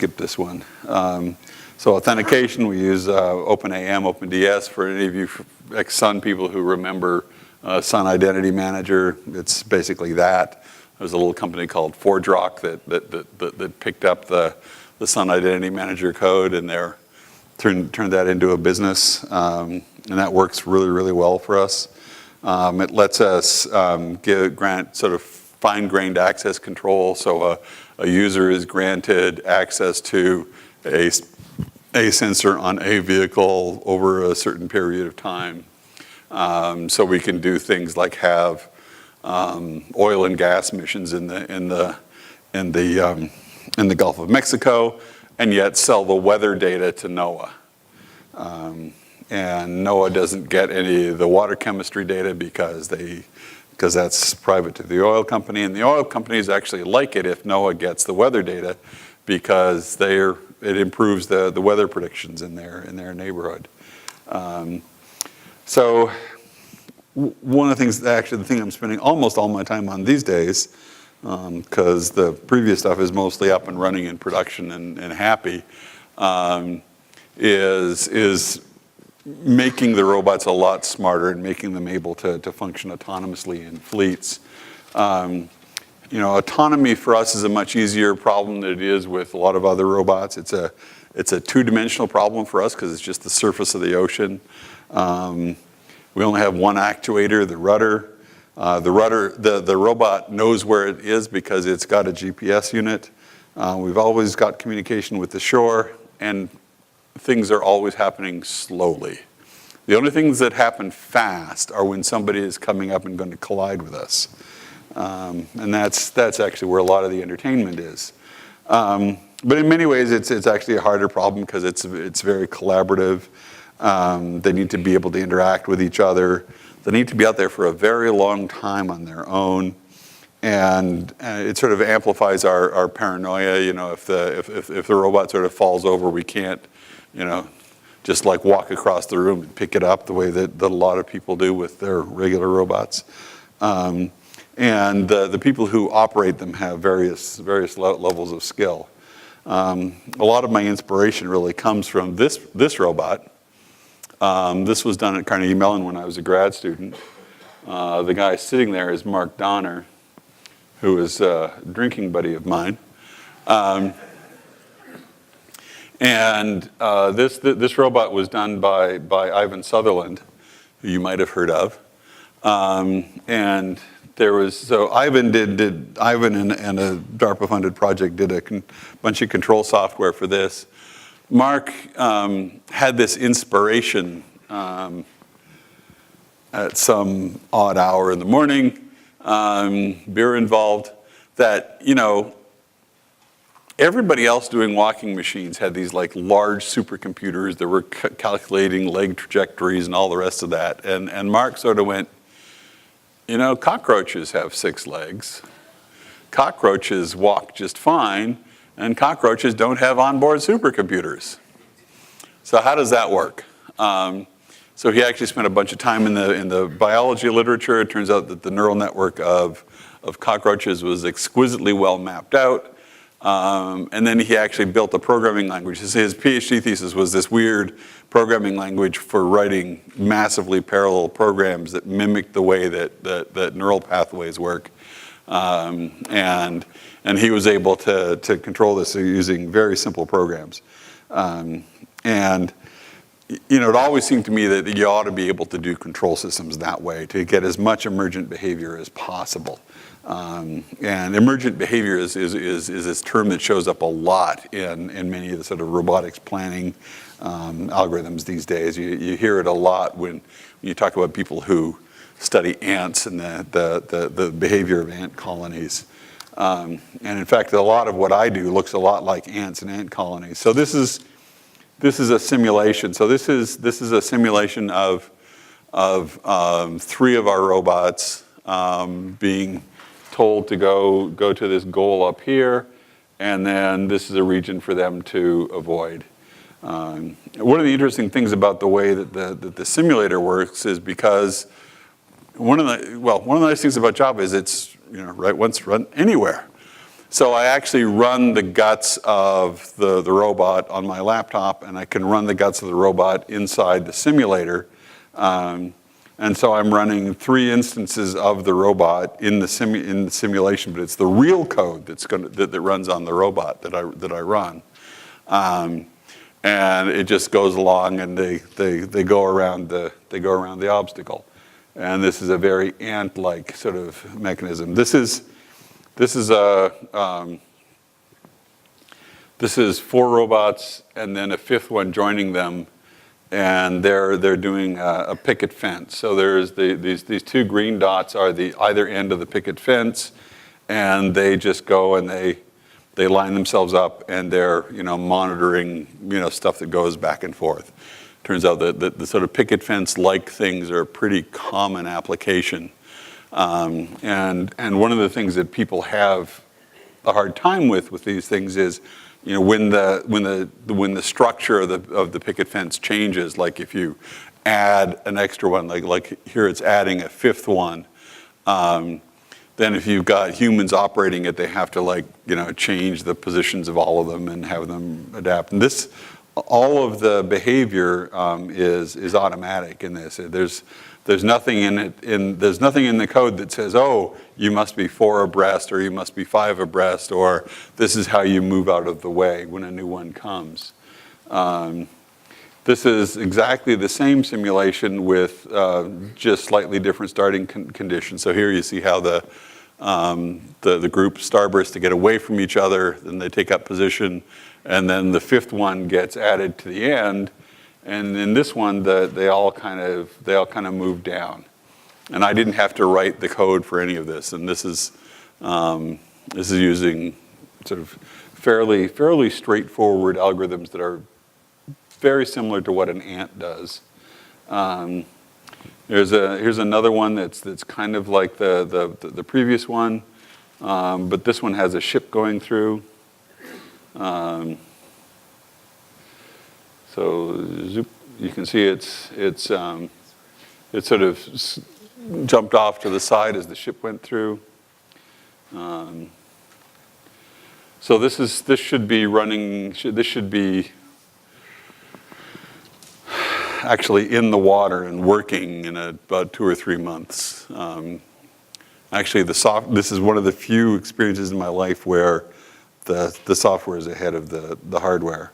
skip this one. So authentication, we use OpenAM, OpenDS. For any of you ex-Sun people who remember Sun Identity Manager, it's basically that. There's a little company called ForgeRock that picked up the Sun Identity Manager code, and they're turned that into a business, and that works really, really well for us. It lets us grant sort of fine-grained access control, so a user is granted access to a sensor on a vehicle over a certain period of time. So we can do things like have oil and gas missions in the Gulf of Mexico, and yet sell the weather data to NOAA. And NOAA doesn't get any of the water chemistry data because that's private to the oil company, and the oil companies actually like it if NOAA gets the weather data because it improves the weather predictions in their neighborhood. So one of the things, actually the thing I'm spending almost all my time on these days, because the previous stuff is mostly up and running in production and happy, is making the robots a lot smarter and making them able to function autonomously in fleets. Autonomy for us is a much easier problem than it is with a lot of other robots. It's a two-dimensional problem for us because it's just the surface of the ocean. We only have one actuator, the rudder. The robot knows where it is because it's got a GPS unit. We've always got communication with the shore, and things are always happening slowly. The only things that happen fast are when somebody is coming up and going to collide with us. And that's actually where a lot of the entertainment is. But in many ways, it's actually a harder problem because it's very collaborative. They need to be able to interact with each other. They need to be out there for a very long time on their own. And it sort of amplifies our paranoia. If the robot sort of falls over, we can't, just like walk across the room and pick it up the way that a lot of people do with their regular robots. And the people who operate them have various levels of skill. A lot of my inspiration really comes from this robot. This was done at Carnegie Mellon when I was a grad student. The guy sitting there is Mark Donner, who is a drinking buddy of mine. This robot was done by Ivan Sutherland, who you might have heard of. And there was, so Ivan Ivan and a DARPA-funded project did a bunch of control software for this. Mark had this inspiration at some odd hour in the morning, beer involved, that, everybody else doing walking machines had these like large supercomputers that were calculating leg trajectories and all the rest of that. And Mark sort of went, cockroaches have 6 legs. Cockroaches walk just fine, and cockroaches don't have onboard supercomputers. So how does that work? So he actually spent a bunch of time in the biology literature. It turns out that the neural network of cockroaches was exquisitely well mapped out. And then he actually built a programming language. His PhD thesis was this weird programming language for writing massively parallel programs that mimic the way that neural pathways work. And he was able to control this using very simple programs. It always seemed to me that you ought to be able to do control systems that way to get as much emergent behavior as possible. And emergent behavior is this term that shows up a lot in many of the sort of robotics planning algorithms these days. You hear it a lot when you talk about people who study ants and the behavior of ant colonies. And in fact, a lot of what I do looks a lot like ants and ant colonies. So this is a simulation. So this is a simulation of 3 of our robots being told to go to this goal up here, and then this is a region for them to avoid. One of the interesting things about the way that the simulator works is because one of the nice things about Java is it's write once, run anywhere. So I actually run the guts of the robot on my laptop, and I can run the guts of the robot inside the simulator. And so I'm running 3 instances of the robot in the simulation, but it's the real code that runs on the robot that I run. And it just goes along, and they go around the obstacle. And this is a very ant-like sort of mechanism. This is 4 robots and then a 5th one joining them, and they're doing a picket fence. So there's these 2 green dots are the either end of the picket fence, and they just go and they line themselves up, and they're monitoring stuff that goes back and forth. Turns out that the sort of picket fence-like things are a pretty common application. And one of the things that people have a hard time with these things is, when the structure of the picket fence changes, like if you add an extra one, like here it's adding a 5th one, then if you've got humans operating it, they have to change the positions of all of them and have them adapt. And all of the behavior is automatic in this. There's nothing in it. There's nothing in the code that says, oh, you must be 4 abreast, or you must be 5 abreast, or this is how you move out of the way when a new one comes. This is exactly the same simulation with just slightly different starting conditions. So here you see how the group starbursts to get away from each other, then they take up position, and then the 5th one gets added to the end. And in this one, they all kind of move down. And I didn't have to write the code for any of this. And this is using sort of fairly straightforward algorithms that are very similar to what an ant does. Here's another one that's kind of like the previous one, but this one has a ship going through. So zoop, you can see it sort of jumped off to the side as the ship went through. So this should be running. This should be actually in the water and working in about 2 or 3 months. Actually, this is one of the few experiences in my life where the software is ahead of the hardware.